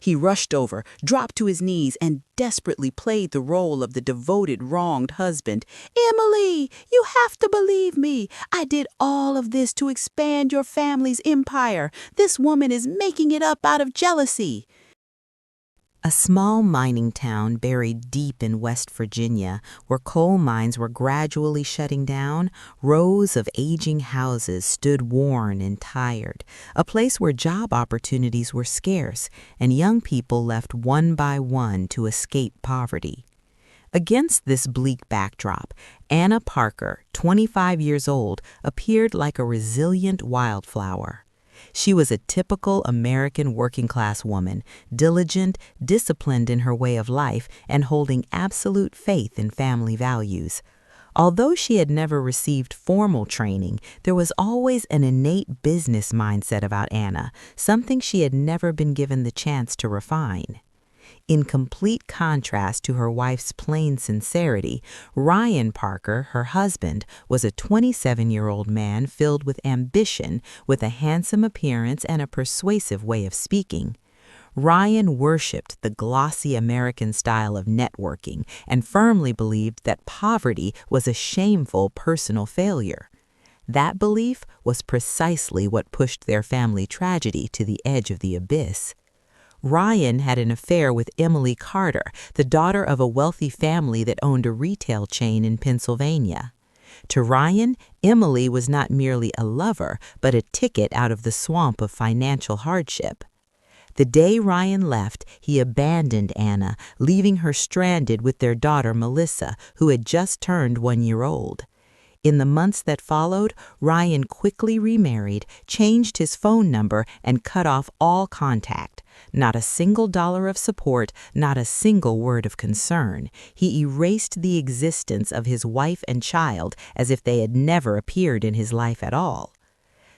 He rushed over, dropped to his knees, and desperately played the role of the devoted, wronged husband. "Emily, you have to believe me. I did all of this to expand your family's empire. This woman is making it up out of jealousy." A small mining town buried deep in West Virginia, where coal mines were gradually shutting down, rows of aging houses stood worn and tired, a place where job opportunities were scarce and young people left one by one to escape poverty. Against this bleak backdrop, Anna Parker, 25 years old, appeared like a resilient wildflower. She was a typical American working-class woman, diligent, disciplined in her way of life, and holding absolute faith in family values. Although she had never received formal training, there was always an innate business mindset about Anna, something she had never been given the chance to refine. In complete contrast to her wife's plain sincerity, Ryan Parker, her husband, was a 27-year-old man filled with ambition, with a handsome appearance and a persuasive way of speaking. Ryan worshipped the glossy American style of networking and firmly believed that poverty was a shameful personal failure. That belief was precisely what pushed their family tragedy to the edge of the abyss. Ryan had an affair with Emily Carter, the daughter of a wealthy family that owned a retail chain in Pennsylvania. To Ryan, Emily was not merely a lover, but a ticket out of the swamp of financial hardship. The day Ryan left, he abandoned Anna, leaving her stranded with their daughter Melissa, who had just turned 1 year old. In the months that followed, Ryan quickly remarried, changed his phone number, and cut off all contact. Not a single dollar of support, not a single word of concern. He erased the existence of his wife and child as if they had never appeared in his life at all.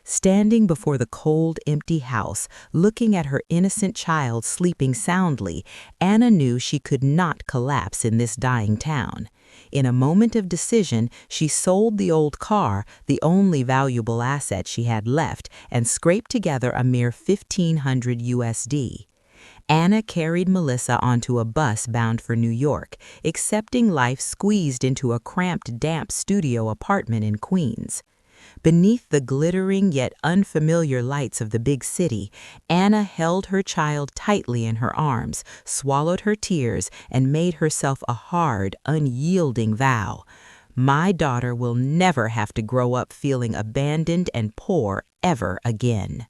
Standing before the cold, empty house, looking at her innocent child sleeping soundly, Anna knew she could not collapse in this dying town. In a moment of decision, she sold the old car, the only valuable asset she had left, and scraped together a mere $1,500 USD. Anna carried Melissa onto a bus bound for New York, accepting life squeezed into a cramped, damp studio apartment in Queens. Beneath the glittering yet unfamiliar lights of the big city, Anna held her child tightly in her arms, swallowed her tears, and made herself a hard, unyielding vow. My daughter will never have to grow up feeling abandoned and poor ever again.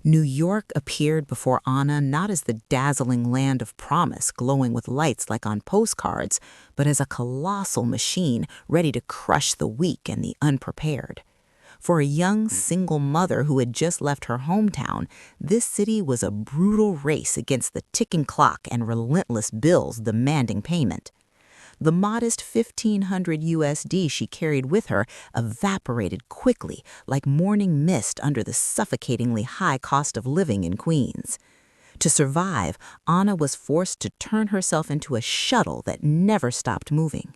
New York appeared before Anna not as the dazzling land of promise glowing with lights like on postcards, but as a colossal machine ready to crush the weak and the unprepared. For a young single mother who had just left her hometown, this city was a brutal race against the ticking clock and relentless bills demanding payment. The modest $1,500 USD she carried with her evaporated quickly like morning mist under the suffocatingly high cost of living in Queens. To survive, Anna was forced to turn herself into a shuttle that never stopped moving.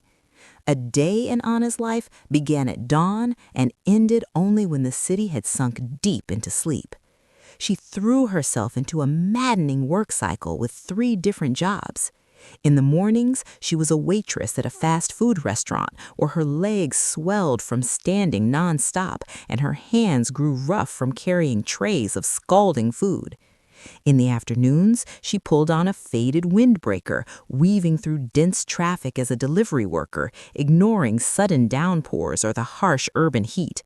A day in Anna's life began at dawn and ended only when the city had sunk deep into sleep. She threw herself into a maddening work cycle with 3 different jobs. In the mornings, she was a waitress at a fast food restaurant where her legs swelled from standing nonstop and her hands grew rough from carrying trays of scalding food. In the afternoons, she pulled on a faded windbreaker, weaving through dense traffic as a delivery worker, ignoring sudden downpours or the harsh urban heat.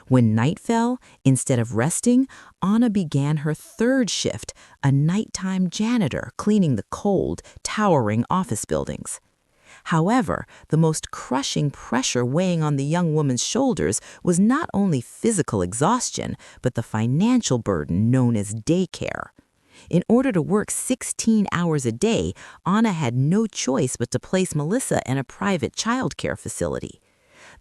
When night fell, instead of resting, Anna began her 3rd shift, a nighttime janitor cleaning the cold, towering office buildings. However, the most crushing pressure weighing on the young woman's shoulders was not only physical exhaustion, but the financial burden known as daycare. In order to work 16 hours a day, Anna had no choice but to place Melissa in a private childcare facility.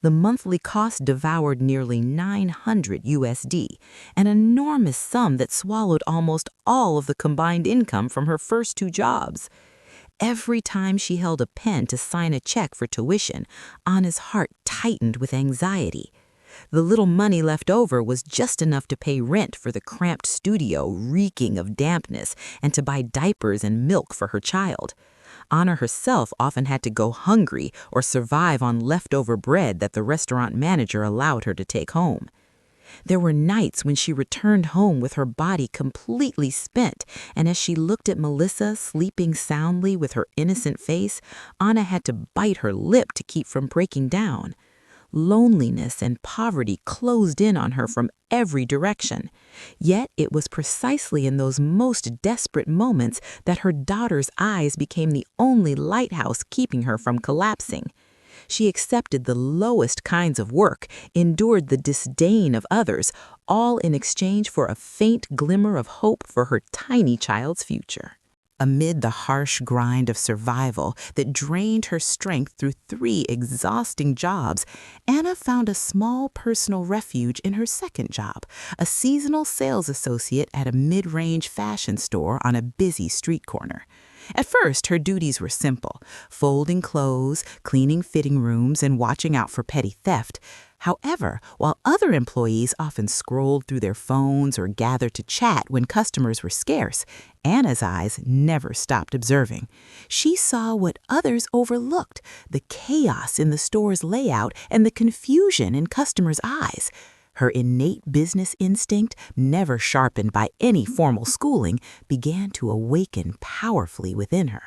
The monthly cost devoured nearly $900 USD, an enormous sum that swallowed almost all of the combined income from her first 2 jobs. Every time she held a pen to sign a check for tuition, Anna's heart tightened with anxiety. The little money left over was just enough to pay rent for the cramped studio reeking of dampness and to buy diapers and milk for her child. Anna herself often had to go hungry or survive on leftover bread that the restaurant manager allowed her to take home. There were nights when she returned home with her body completely spent, and as she looked at Melissa sleeping soundly with her innocent face, Anna had to bite her lip to keep from breaking down. Loneliness and poverty closed in on her from every direction. Yet it was precisely in those most desperate moments that her daughter's eyes became the only lighthouse keeping her from collapsing. She accepted the lowest kinds of work, endured the disdain of others, all in exchange for a faint glimmer of hope for her tiny child's future. Amid the harsh grind of survival that drained her strength through 3 exhausting jobs, Anna found a small personal refuge in her second job, a seasonal sales associate at a mid-range fashion store on a busy street corner. At first, her duties were simple: folding clothes, cleaning fitting rooms, and watching out for petty theft. However, while other employees often scrolled through their phones or gathered to chat when customers were scarce, Anna's eyes never stopped observing. She saw what others overlooked: the chaos in the store's layout and the confusion in customers' eyes. Her innate business instinct, never sharpened by any formal schooling, began to awaken powerfully within her.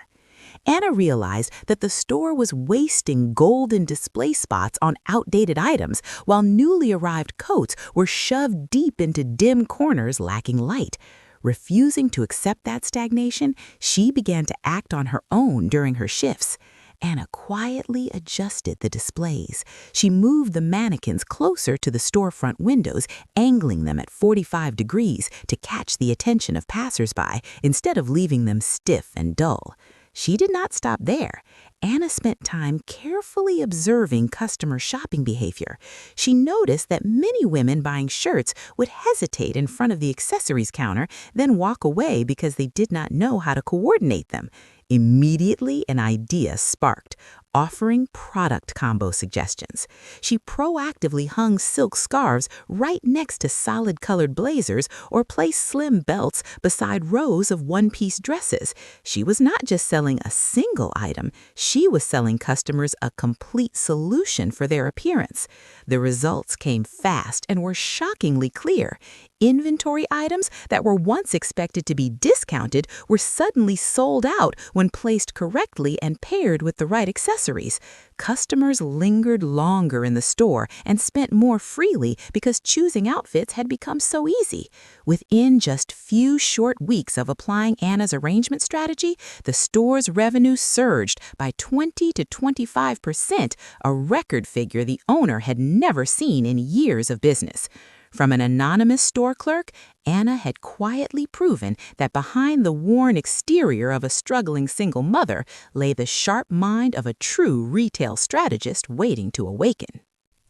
Anna realized that the store was wasting golden display spots on outdated items, while newly arrived coats were shoved deep into dim corners lacking light. Refusing to accept that stagnation, she began to act on her own during her shifts. Anna quietly adjusted the displays. She moved the mannequins closer to the storefront windows, angling them at 45 degrees to catch the attention of passersby instead of leaving them stiff and dull. She did not stop there. Anna spent time carefully observing customer shopping behavior. She noticed that many women buying shirts would hesitate in front of the accessories counter, then walk away because they did not know how to coordinate them. Immediately, an idea sparked: offering product combo suggestions. She proactively hung silk scarves right next to solid-colored blazers or placed slim belts beside rows of one-piece dresses. She was not just selling a single item, she was selling customers a complete solution for their appearance. The results came fast and were shockingly clear. Inventory items that were once expected to be discounted were suddenly sold out when placed correctly and paired with the right accessories. Customers lingered longer in the store and spent more freely because choosing outfits had become so easy. Within just few short weeks of applying Anna's arrangement strategy, the store's revenue surged by 20 to 25%, a record figure the owner had never seen in years of business. From an anonymous store clerk, Anna had quietly proven that behind the worn exterior of a struggling single mother lay the sharp mind of a true retail strategist waiting to awaken.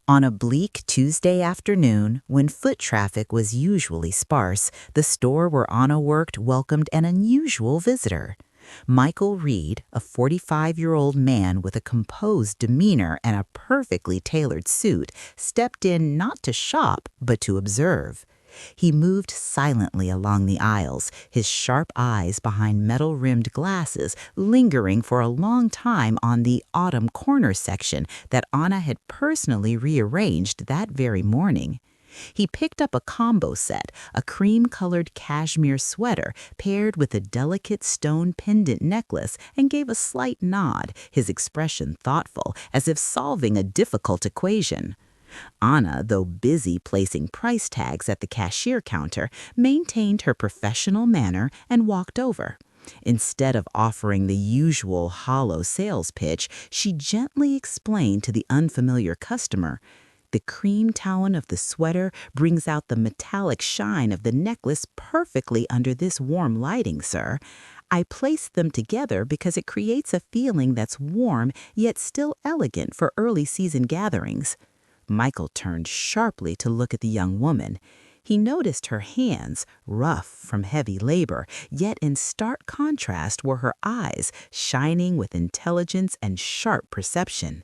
On a bleak Tuesday afternoon, when foot traffic was usually sparse, the store where Anna worked welcomed an unusual visitor. Michael Reed, a 45-year-old man with a composed demeanor and a perfectly tailored suit, stepped in not to shop, but to observe. He moved silently along the aisles, his sharp eyes behind metal-rimmed glasses lingering for a long time on the autumn corner section that Anna had personally rearranged that very morning. He picked up a combo set, a cream-colored cashmere sweater paired with a delicate stone pendant necklace, and gave a slight nod, his expression thoughtful, as if solving a difficult equation. Anna, though busy placing price tags at the cashier counter, maintained her professional manner and walked over. Instead of offering the usual hollow sales pitch, she gently explained to the unfamiliar customer, "The cream tone of the sweater brings out the metallic shine of the necklace perfectly under this warm lighting, sir. I placed them together because it creates a feeling that's warm yet still elegant for early season gatherings." Michael turned sharply to look at the young woman. He noticed her hands, rough from heavy labor, yet in stark contrast were her eyes, shining with intelligence and sharp perception.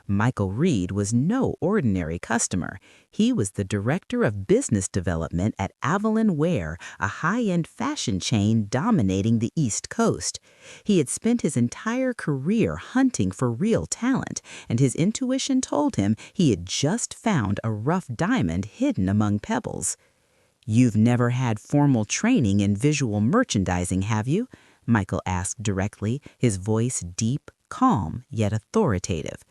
Michael Reed was no ordinary customer. He was the director of business development at Avalon Wear, a high-end fashion chain dominating the East Coast. He had spent his entire career hunting for real talent, and his intuition told him he had just found a rough diamond hidden among pebbles. "You've never had formal training in visual merchandising, have you?" Michael asked directly, his voice deep, calm, yet authoritative.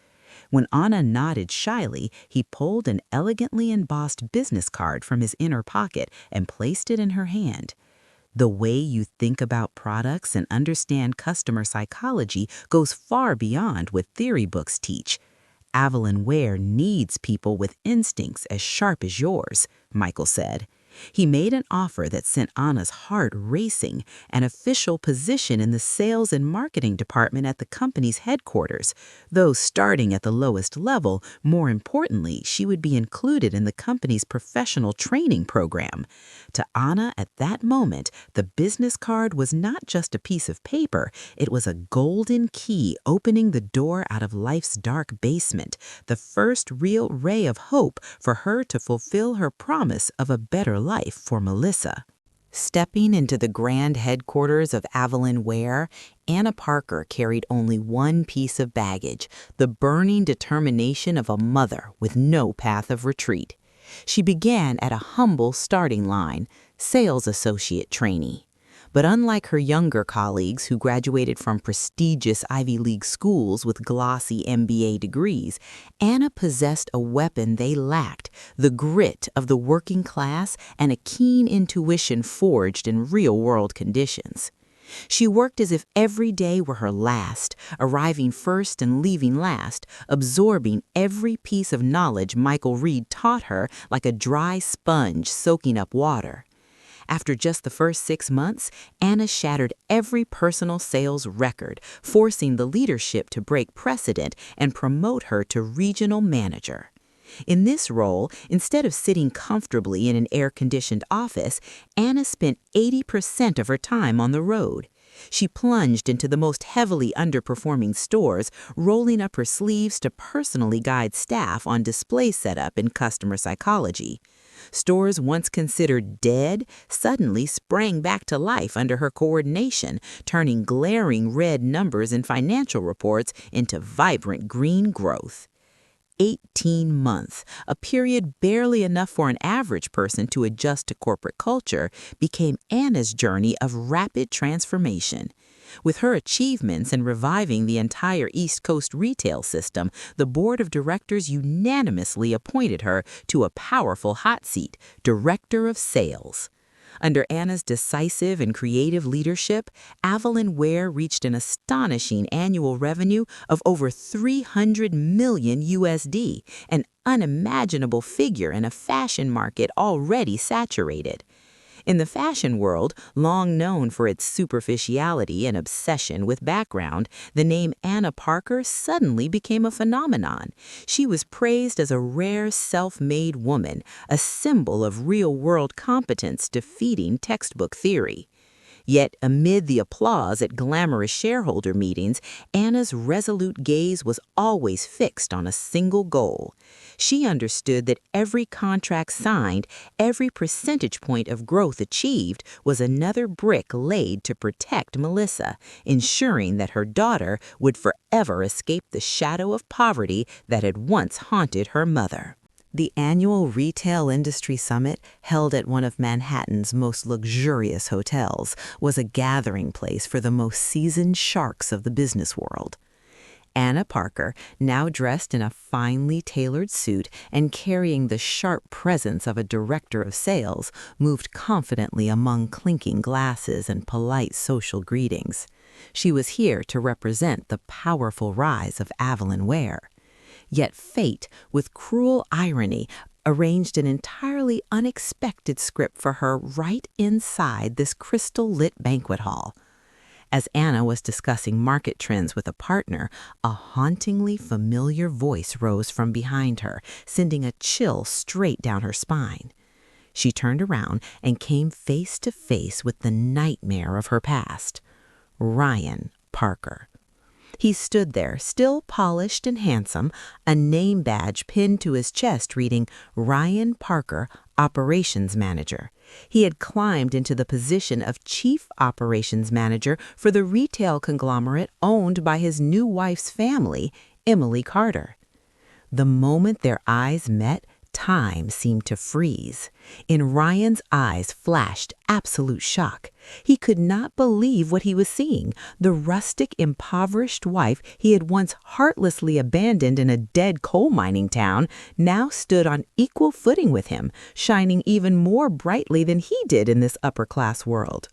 When Anna nodded shyly, he pulled an elegantly embossed business card from his inner pocket and placed it in her hand. "The way you think about products and understand customer psychology goes far beyond what theory books teach. Avalon Wear needs people with instincts as sharp as yours," Michael said. He made an offer that sent Anna's heart racing, an official position in the sales and marketing department at the company's headquarters. Though starting at the lowest level, more importantly, she would be included in the company's professional training program. To Anna, at that moment, the business card was not just a piece of paper. It was a golden key opening the door out of life's dark basement, the first real ray of hope for her to fulfill her promise of a better life for Melissa. Stepping into the grand headquarters of Avalon Wear, Anna Parker carried only one piece of baggage, the burning determination of a mother with no path of retreat. She began at a humble starting line, sales associate trainee. But unlike her younger colleagues who graduated from prestigious Ivy League schools with glossy MBA degrees, Anna possessed a weapon they lacked, the grit of the working class and a keen intuition forged in real-world conditions. She worked as if every day were her last, arriving first and leaving last, absorbing every piece of knowledge Michael Reed taught her like a dry sponge soaking up water. After just the first 6 months, Anna shattered every personal sales record, forcing the leadership to break precedent and promote her to regional manager. In this role, instead of sitting comfortably in an air-conditioned office, Anna spent 80% of her time on the road. She plunged into the most heavily underperforming stores, rolling up her sleeves to personally guide staff on display setup and customer psychology. Stores once considered dead suddenly sprang back to life under her coordination, turning glaring red numbers in financial reports into vibrant green growth. 18 months, a period barely enough for an average person to adjust to corporate culture, became Anna's journey of rapid transformation. With her achievements in reviving the entire East Coast retail system, the board of directors unanimously appointed her to a powerful hot seat, Director of Sales. Under Anna's decisive and creative leadership, Avalon Wear reached an astonishing annual revenue of over $300 million USD, an unimaginable figure in a fashion market already saturated. In the fashion world, long known for its superficiality and obsession with background, the name Anna Parker suddenly became a phenomenon. She was praised as a rare self-made woman, a symbol of real-world competence defeating textbook theory. Yet, amid the applause at glamorous shareholder meetings, Anna's resolute gaze was always fixed on a single goal. She understood that every contract signed, every percentage point of growth achieved, was another brick laid to protect Melissa, ensuring that her daughter would forever escape the shadow of poverty that had once haunted her mother. The annual Retail Industry Summit, held at one of Manhattan's most luxurious hotels, was a gathering place for the most seasoned sharks of the business world. Anna Parker, now dressed in a finely tailored suit and carrying the sharp presence of a director of sales, moved confidently among clinking glasses and polite social greetings. She was here to represent the powerful rise of Avalon Wear. Yet fate, with cruel irony, arranged an entirely unexpected script for her right inside this crystal-lit banquet hall. As Anna was discussing market trends with a partner, a hauntingly familiar voice rose from behind her, sending a chill straight down her spine. She turned around and came face to face with the nightmare of her past, Ryan Parker. He stood there, still polished and handsome, a name badge pinned to his chest reading Ryan Parker, Operations Manager. He had climbed into the position of Chief Operations Manager for the retail conglomerate owned by his new wife's family, Emily Carter. The moment their eyes met, time seemed to freeze. In Ryan's eyes flashed absolute shock. He could not believe what he was seeing. The rustic, impoverished wife he had once heartlessly abandoned in a dead coal mining town now stood on equal footing with him, shining even more brightly than he did in this upper-class world.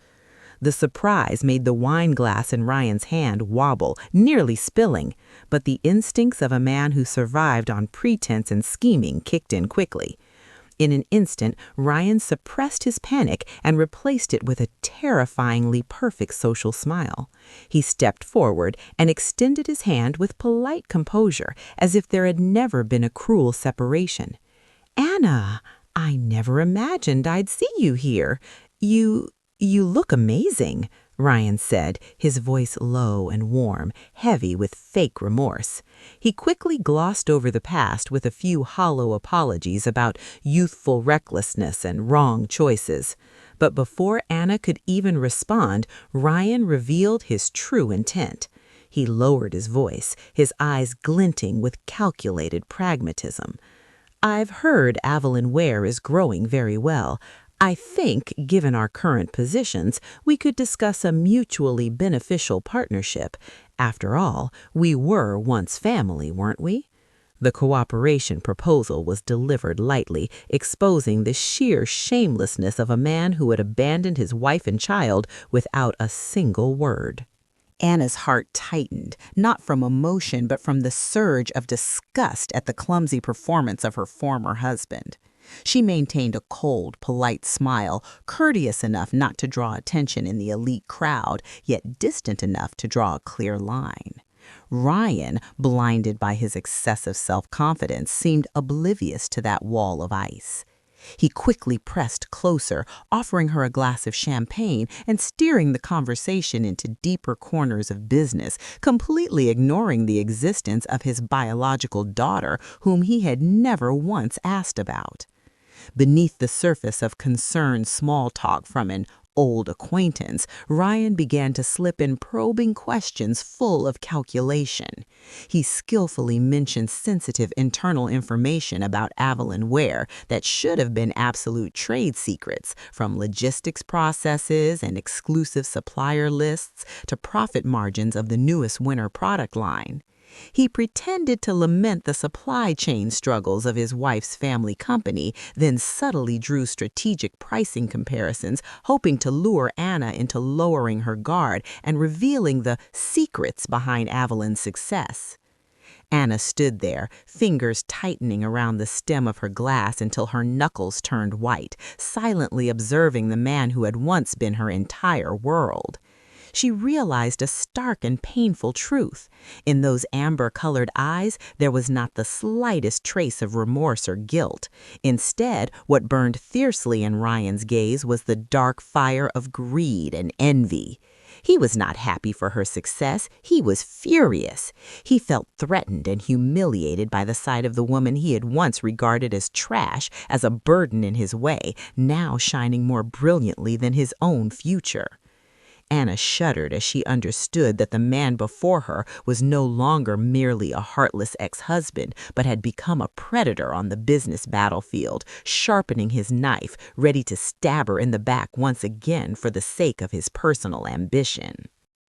The surprise made the wine glass in Ryan's hand wobble, nearly spilling, but the instincts of a man who survived on pretense and scheming kicked in quickly. In an instant, Ryan suppressed his panic and replaced it with a terrifyingly perfect social smile. He stepped forward and extended his hand with polite composure, as if there had never been a cruel separation. "Anna, I never imagined I'd see you here. You look amazing," Ryan said, his voice low and warm, heavy with fake remorse. He quickly glossed over the past with a few hollow apologies about youthful recklessness and wrong choices. But before Anna could even respond, Ryan revealed his true intent. He lowered his voice, his eyes glinting with calculated pragmatism. "I've heard Avalon Ware is growing very well. I think, given our current positions, we could discuss a mutually beneficial partnership. After all, we were once family, weren't we?" The cooperation proposal was delivered lightly, exposing the sheer shamelessness of a man who had abandoned his wife and child without a single word. Anna's heart tightened, not from emotion but from the surge of disgust at the clumsy performance of her former husband. She maintained a cold, polite smile, courteous enough not to draw attention in the elite crowd, yet distant enough to draw a clear line. Ryan, blinded by his excessive self-confidence, seemed oblivious to that wall of ice. He quickly pressed closer, offering her a glass of champagne and steering the conversation into deeper corners of business, completely ignoring the existence of his biological daughter, whom he had never once asked about. Beneath the surface of concerned small talk from an old acquaintance, Ryan began to slip in probing questions full of calculation. He skillfully mentioned sensitive internal information about Avalon Ware that should have been absolute trade secrets, from logistics processes and exclusive supplier lists to profit margins of the newest winter product line. He pretended to lament the supply chain struggles of his wife's family company, then subtly drew strategic pricing comparisons, hoping to lure Anna into lowering her guard and revealing the secrets behind Avalon's success. Anna stood there, fingers tightening around the stem of her glass until her knuckles turned white, silently observing the man who had once been her entire world. She realized a stark and painful truth. In those amber-colored eyes, there was not the slightest trace of remorse or guilt. Instead, what burned fiercely in Ryan's gaze was the dark fire of greed and envy. He was not happy for her success. He was furious. He felt threatened and humiliated by the sight of the woman he had once regarded as trash, as a burden in his way, now shining more brilliantly than his own future. Anna shuddered as she understood that the man before her was no longer merely a heartless ex-husband, but had become a predator on the business battlefield, sharpening his knife, ready to stab her in the back once again for the sake of his personal ambition.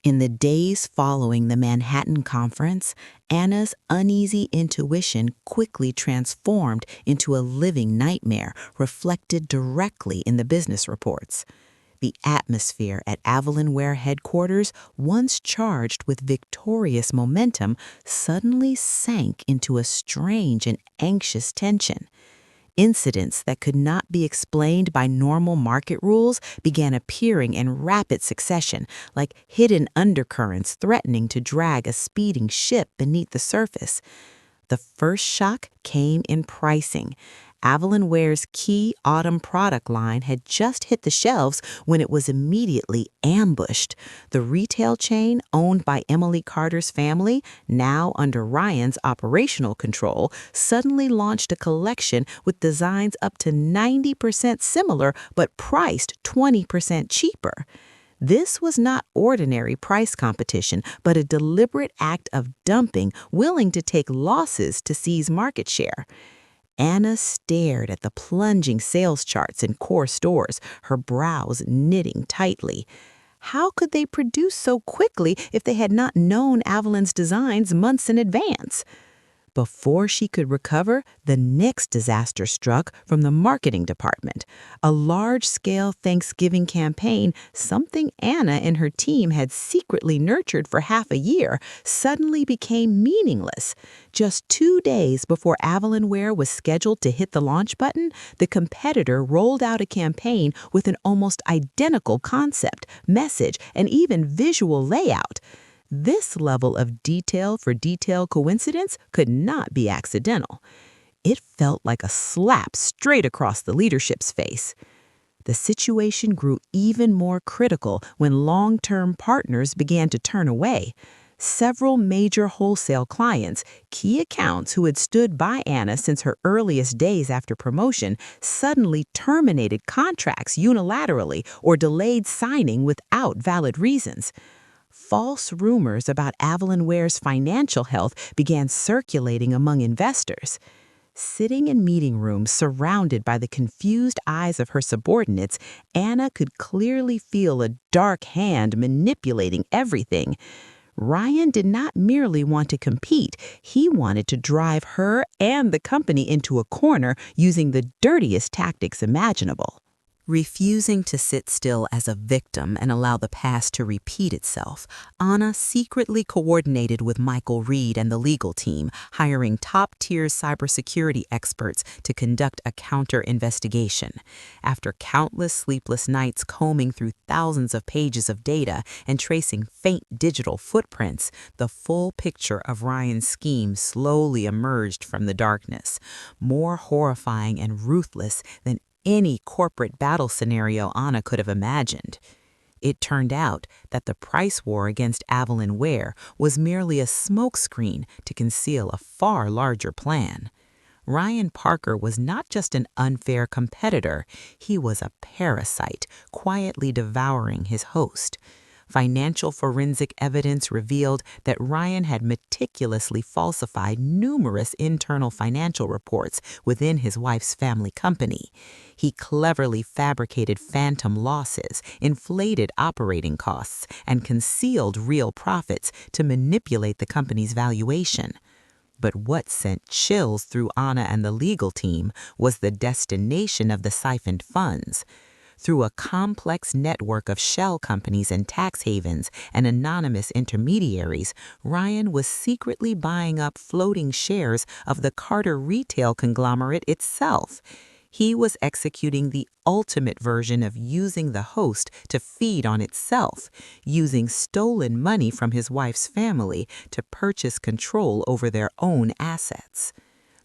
In the days following the Manhattan Conference, Anna's uneasy intuition quickly transformed into a living nightmare reflected directly in the business reports. The atmosphere at Avalon Ware headquarters, once charged with victorious momentum, suddenly sank into a strange and anxious tension. Incidents that could not be explained by normal market rules began appearing in rapid succession, like hidden undercurrents threatening to drag a speeding ship beneath the surface. The first shock came in pricing. Avalon Ware's key autumn product line had just hit the shelves when it was immediately ambushed. The retail chain, owned by Emily Carter's family, now under Ryan's operational control, suddenly launched a collection with designs up to 90% similar but priced 20% cheaper. This was not ordinary price competition, but a deliberate act of dumping, willing to take losses to seize market share. Anna stared at the plunging sales charts in core stores, her brows knitting tightly. How could they produce so quickly if they had not known Avalon's designs months in advance? Before she could recover, the next disaster struck from the marketing department. A large-scale Thanksgiving campaign, something Anna and her team had secretly nurtured for half a year, suddenly became meaningless. Just 2 days before Avalon Ware was scheduled to hit the launch button, the competitor rolled out a campaign with an almost identical concept, message, and even visual layout. This level of detail-for-detail coincidence could not be accidental. It felt like a slap straight across the leadership's face. The situation grew even more critical when long-term partners began to turn away. Several major wholesale clients, key accounts who had stood by Anna since her earliest days after promotion, suddenly terminated contracts unilaterally or delayed signing without valid reasons. False rumors about Avalon Ware's financial health began circulating among investors. Sitting in meeting rooms surrounded by the confused eyes of her subordinates, Anna could clearly feel a dark hand manipulating everything. Ryan did not merely want to compete, he wanted to drive her and the company into a corner using the dirtiest tactics imaginable. Refusing to sit still as a victim and allow the past to repeat itself, Anna secretly coordinated with Michael Reed and the legal team, hiring top-tier cybersecurity experts to conduct a counter-investigation. After countless sleepless nights combing through thousands of pages of data and tracing faint digital footprints, the full picture of Ryan's scheme slowly emerged from the darkness, more horrifying and ruthless than any corporate battle scenario Anna could have imagined. It turned out that the price war against Avalon Ware was merely a smokescreen to conceal a far larger plan. Ryan Parker was not just an unfair competitor, he was a parasite, quietly devouring his host. Financial forensic evidence revealed that Ryan had meticulously falsified numerous internal financial reports within his wife's family company. He cleverly fabricated phantom losses, inflated operating costs, and concealed real profits to manipulate the company's valuation. But what sent chills through Anna and the legal team was the destination of the siphoned funds. Through a complex network of shell companies and tax havens and anonymous intermediaries, Ryan was secretly buying up floating shares of the Carter retail conglomerate itself. He was executing the ultimate version of using the host to feed on itself, using stolen money from his wife's family to purchase control over their own assets.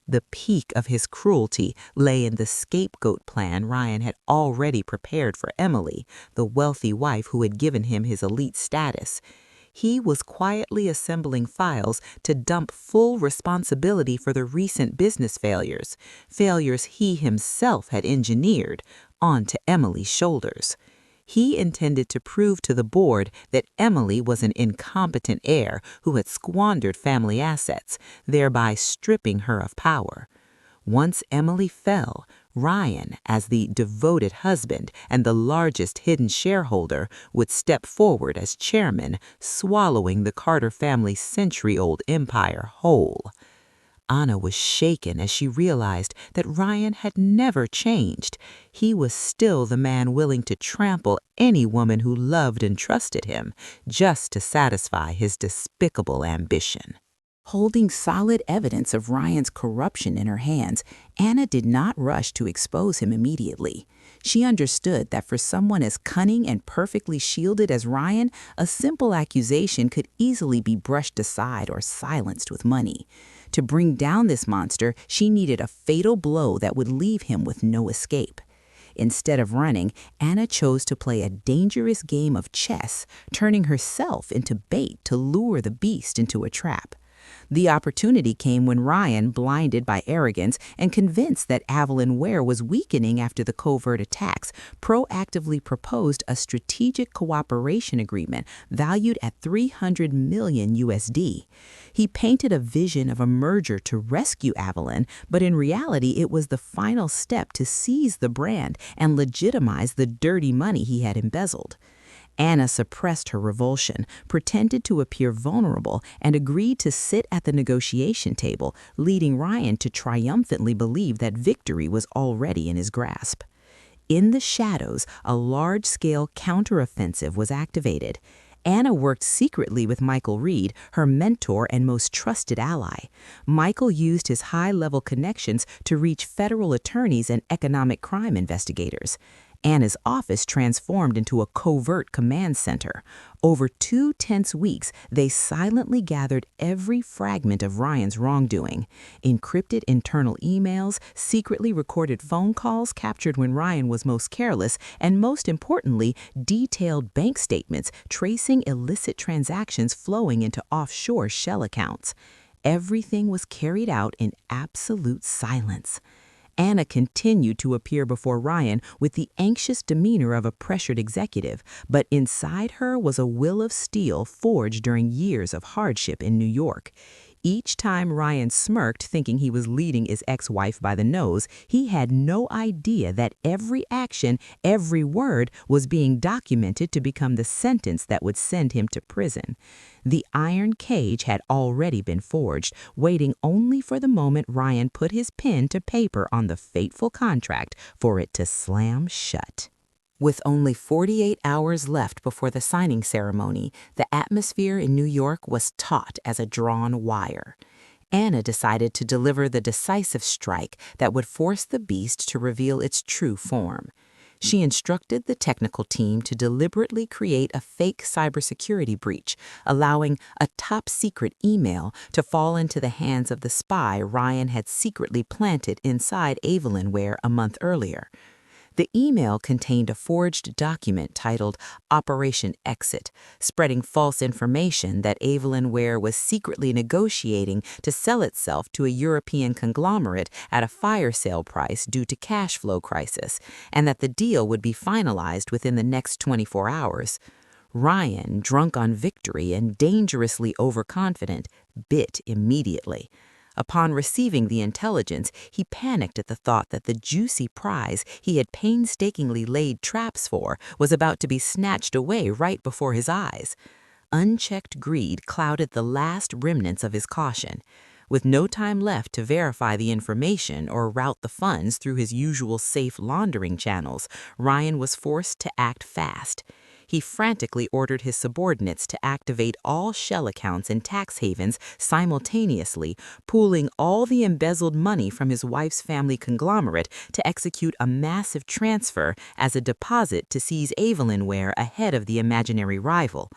The peak of his cruelty lay in the scapegoat plan Ryan had already prepared for Emily, the wealthy wife who had given him his elite status. He was quietly assembling files to dump full responsibility for the recent business failures he himself had engineered, onto Emily's shoulders. He intended to prove to the board that Emily was an incompetent heir who had squandered family assets, thereby stripping her of power. Once Emily fell, Ryan, as the devoted husband and the largest hidden shareholder, would step forward as chairman, swallowing the Carter family's century-old empire whole. Anna was shaken as she realized that Ryan had never changed. He was still the man willing to trample any woman who loved and trusted him, just to satisfy his despicable ambition. Holding solid evidence of Ryan's corruption in her hands, Anna did not rush to expose him immediately. She understood that for someone as cunning and perfectly shielded as Ryan, a simple accusation could easily be brushed aside or silenced with money. To bring down this monster, she needed a fatal blow that would leave him with no escape. Instead of running, Anna chose to play a dangerous game of chess, turning herself into bait to lure the beast into a trap. The opportunity came when Ryan, blinded by arrogance and convinced that Evelyn Ware was weakening after the covert attacks, proactively proposed a strategic cooperation agreement valued at $300 million USD. He painted a vision of a merger to rescue Evelyn, but in reality it was the final step to seize the brand and legitimize the dirty money he had embezzled. Anna suppressed her revulsion, pretended to appear vulnerable, and agreed to sit at the negotiation table, leading Ryan to triumphantly believe that victory was already in his grasp. In the shadows, a large-scale counteroffensive was activated. Anna worked secretly with Michael Reed, her mentor and most trusted ally. Michael used his high-level connections to reach federal attorneys and economic crime investigators. Anna's office transformed into a covert command center. Over 2 tense weeks, they silently gathered every fragment of Ryan's wrongdoing. Encrypted internal emails, secretly recorded phone calls captured when Ryan was most careless, and most importantly, detailed bank statements tracing illicit transactions flowing into offshore shell accounts. Everything was carried out in absolute silence. Anna continued to appear before Ryan with the anxious demeanor of a pressured executive, but inside her was a will of steel forged during years of hardship in New York. Each time Ryan smirked, thinking he was leading his ex-wife by the nose, he had no idea that every action, every word was being documented to become the sentence that would send him to prison. The iron cage had already been forged, waiting only for the moment Ryan put his pen to paper on the fateful contract for it to slam shut. With only 48 hours left before the signing ceremony, the atmosphere in New York was taut as a drawn wire. Anna decided to deliver the decisive strike that would force the beast to reveal its true form. She instructed the technical team to deliberately create a fake cybersecurity breach, allowing a top-secret email to fall into the hands of the spy Ryan had secretly planted inside Evelyn Ware a month earlier. The email contained a forged document titled Operation Exit, spreading false information that Evelyn Ware was secretly negotiating to sell itself to a European conglomerate at a fire sale price due to cash flow crisis, and that the deal would be finalized within the next 24 hours. Ryan, drunk on victory and dangerously overconfident, bit immediately. Upon receiving the intelligence, he panicked at the thought that the juicy prize he had painstakingly laid traps for was about to be snatched away right before his eyes. Unchecked greed clouded the last remnants of his caution. With no time left to verify the information or route the funds through his usual safe laundering channels, Ryan was forced to act fast. He frantically ordered his subordinates to activate all shell accounts in tax havens simultaneously, pooling all the embezzled money from his wife's family conglomerate to execute a massive transfer as a deposit to seize Evelyn Ware ahead of the imaginary rival.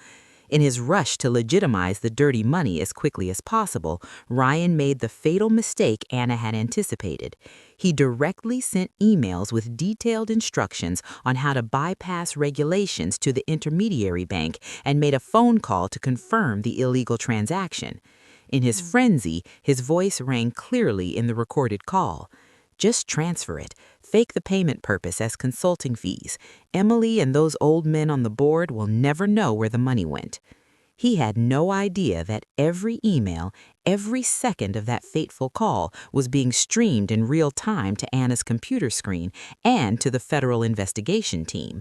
In his rush to legitimize the dirty money as quickly as possible, Ryan made the fatal mistake Anna had anticipated. He directly sent emails with detailed instructions on how to bypass regulations to the intermediary bank and made a phone call to confirm the illegal transaction. In his frenzy, his voice rang clearly in the recorded call. Just transfer it. Fake the payment purpose as consulting fees. Emily and those old men on the board will never know where the money went. He had no idea that every email, every second of that fateful call was being streamed in real time to Anna's computer screen and to the federal investigation team.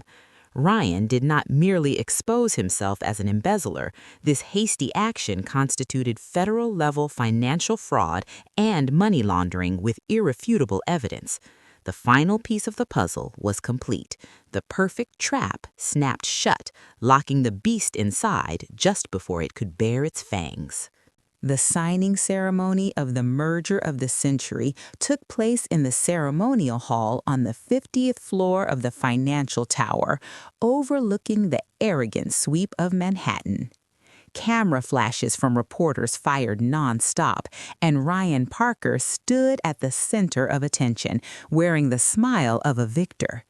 Ryan did not merely expose himself as an embezzler. This hasty action constituted federal-level financial fraud and money laundering with irrefutable evidence. The final piece of the puzzle was complete. The perfect trap snapped shut, locking the beast inside just before it could bare its fangs. The signing ceremony of the merger of the century took place in the ceremonial hall on the 50th floor of the financial tower, overlooking the arrogant sweep of Manhattan. Camera flashes from reporters fired nonstop, and Ryan Parker stood at the center of attention, wearing the smile of a victor.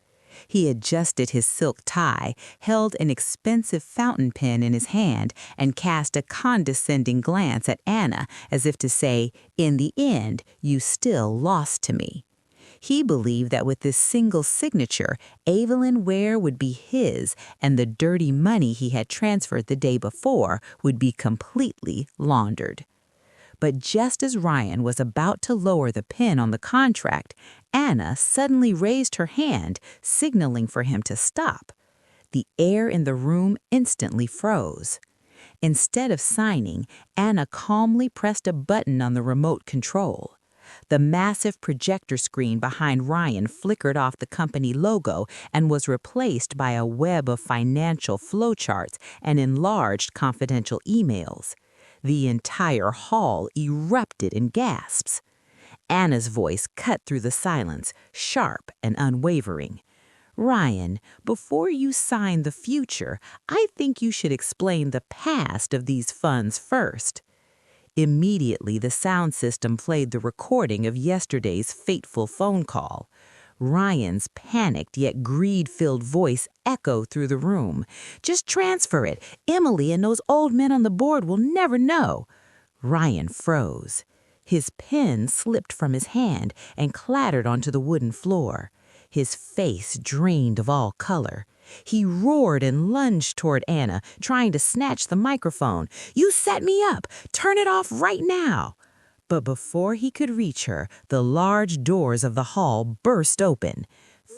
He adjusted his silk tie, held an expensive fountain pen in his hand, and cast a condescending glance at Anna as if to say, "In the end, you still lost to me." He believed that with this single signature, Evelyn Ware would be his, and the dirty money he had transferred the day before would be completely laundered. But just as Ryan was about to lower the pen on the contract, Anna suddenly raised her hand, signaling for him to stop. The air in the room instantly froze. Instead of signing, Anna calmly pressed a button on the remote control. The massive projector screen behind Ryan flickered off the company logo and was replaced by a web of financial flowcharts and enlarged confidential emails. The entire hall erupted in gasps. Anna's voice cut through the silence, sharp and unwavering. "Ryan, before you sign the future, I think you should explain the past of these funds first." Immediately, the sound system played the recording of yesterday's fateful phone call. Ryan's panicked yet greed-filled voice echoed through the room. "Just transfer it. Emily and those old men on the board will never know." Ryan froze. His pen slipped from his hand and clattered onto the wooden floor. His face drained of all color. He roared and lunged toward Anna, trying to snatch the microphone. "You set me up! Turn it off right now!" But before he could reach her, the large doors of the hall burst open.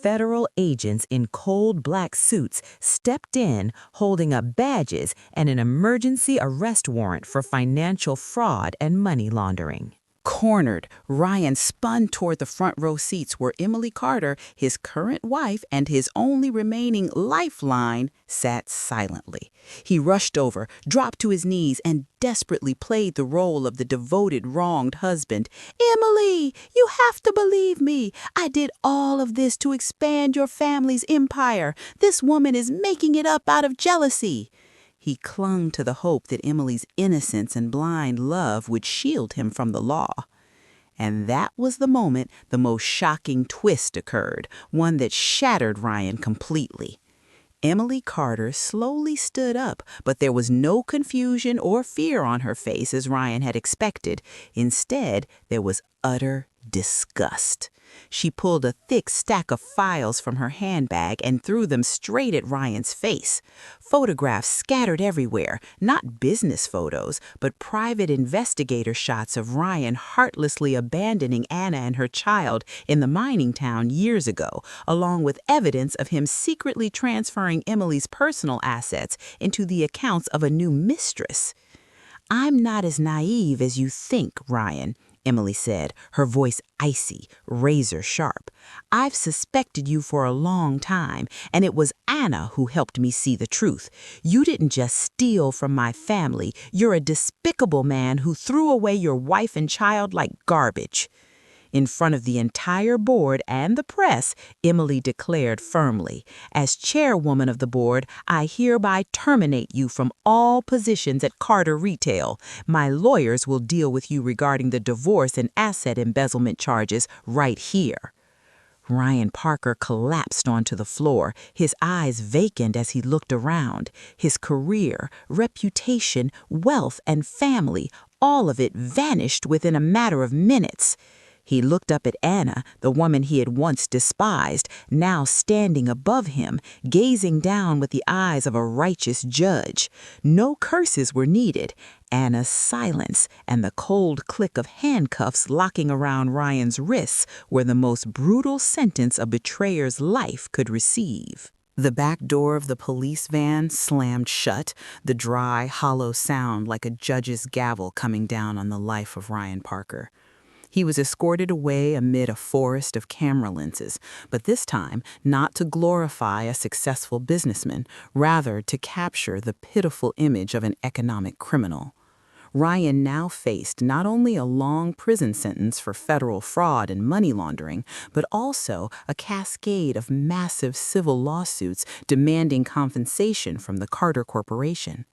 Federal agents in cold black suits stepped in, holding up badges and an emergency arrest warrant for financial fraud and money laundering. Cornered, Ryan spun toward the front row seats where Emily Carter, his current wife and his only remaining lifeline, sat silently. He rushed over, dropped to his knees, and desperately played the role of the devoted, wronged husband. "Emily, you have to believe me. I did all of this to expand your family's empire. This woman is making it up out of jealousy." He clung to the hope that Emily's innocence and blind love would shield him from the law. And that was the moment the most shocking twist occurred, one that shattered Ryan completely. Emily Carter slowly stood up, but there was no confusion or fear on her face as Ryan had expected. Instead, there was utter disgust. She pulled a thick stack of files from her handbag and threw them straight at Ryan's face. Photographs scattered everywhere, not business photos, but private investigator shots of Ryan heartlessly abandoning Anna and her child in the mining town years ago, along with evidence of him secretly transferring Emily's personal assets into the accounts of a new mistress. "I'm not as naive as you think, Ryan," Emily said, her voice icy, razor sharp. "I've suspected you for a long time, and it was Anna who helped me see the truth. You didn't just steal from my family. You're a despicable man who threw away your wife and child like garbage." In front of the entire board and the press, Emily declared firmly, "As chairwoman of the board, I hereby terminate you from all positions at Carter Retail. My lawyers will deal with you regarding the divorce and asset embezzlement charges right here." Ryan Parker collapsed onto the floor, his eyes vacant as he looked around. His career, reputation, wealth, and family, all of it vanished within a matter of minutes. He looked up at Anna, the woman he had once despised, now standing above him, gazing down with the eyes of a righteous judge. No curses were needed. Anna's silence and the cold click of handcuffs locking around Ryan's wrists were the most brutal sentence a betrayer's life could receive. The back door of the police van slammed shut, the dry, hollow sound like a judge's gavel coming down on the life of Ryan Parker. He was escorted away amid a forest of camera lenses, but this time not to glorify a successful businessman, rather to capture the pitiful image of an economic criminal. Ryan now faced not only a long prison sentence for federal fraud and money laundering, but also a cascade of massive civil lawsuits demanding compensation from the Carter Corporation.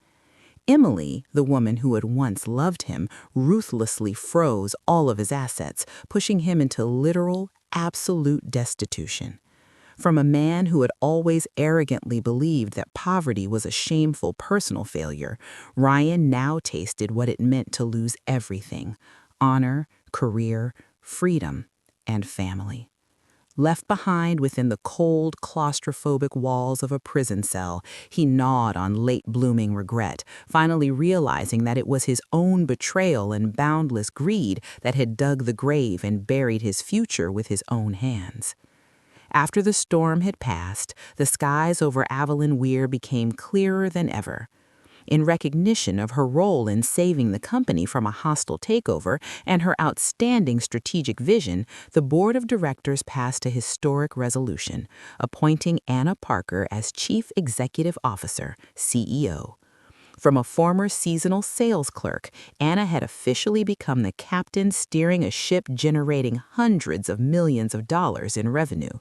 Emily, the woman who had once loved him, ruthlessly froze all of his assets, pushing him into literal, absolute destitution. From a man who had always arrogantly believed that poverty was a shameful personal failure, Ryan now tasted what it meant to lose everything: honor, career, freedom, and family. Left behind within the cold, claustrophobic walls of a prison cell, he gnawed on late-blooming regret, finally realizing that it was his own betrayal and boundless greed that had dug the grave and buried his future with his own hands. After the storm had passed, the skies over Avalon Weir became clearer than ever. In recognition of her role in saving the company from a hostile takeover and her outstanding strategic vision, the board of directors passed a historic resolution, appointing Anna Parker as Chief Executive Officer, CEO. From a former seasonal sales clerk, Anna had officially become the captain steering a ship generating hundreds of millions of dollars in revenue.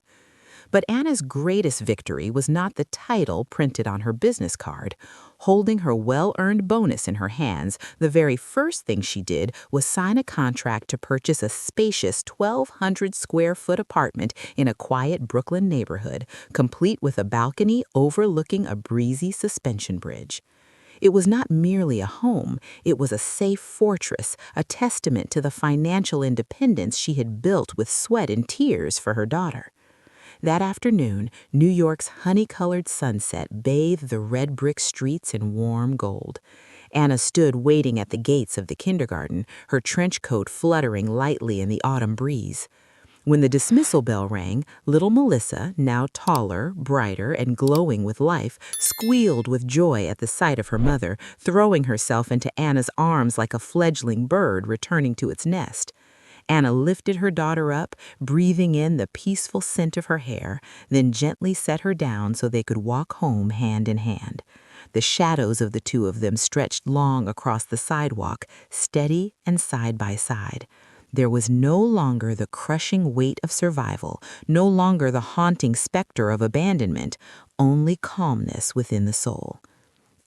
But Anna's greatest victory was not the title printed on her business card. Holding her well-earned bonus in her hands, the very first thing she did was sign a contract to purchase a spacious 1,200-square-foot apartment in a quiet Brooklyn neighborhood, complete with a balcony overlooking a breezy suspension bridge. It was not merely a home, it was a safe fortress, a testament to the financial independence she had built with sweat and tears for her daughter. That afternoon, New York's honey-colored sunset bathed the red brick streets in warm gold. Anna stood waiting at the gates of the kindergarten, her trench coat fluttering lightly in the autumn breeze. When the dismissal bell rang, little Melissa, now taller, brighter, and glowing with life, squealed with joy at the sight of her mother, throwing herself into Anna's arms like a fledgling bird returning to its nest. Anna lifted her daughter up, breathing in the peaceful scent of her hair, then gently set her down so they could walk home hand in hand. The shadows of the two of them stretched long across the sidewalk, steady and side by side. There was no longer the crushing weight of survival, no longer the haunting specter of abandonment, only calmness within the soul.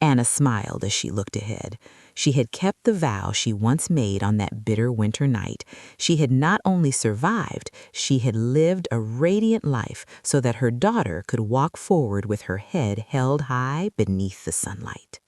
Anna smiled as she looked ahead. She had kept the vow she once made on that bitter winter night. She had not only survived, she had lived a radiant life so that her daughter could walk forward with her head held high beneath the sunlight.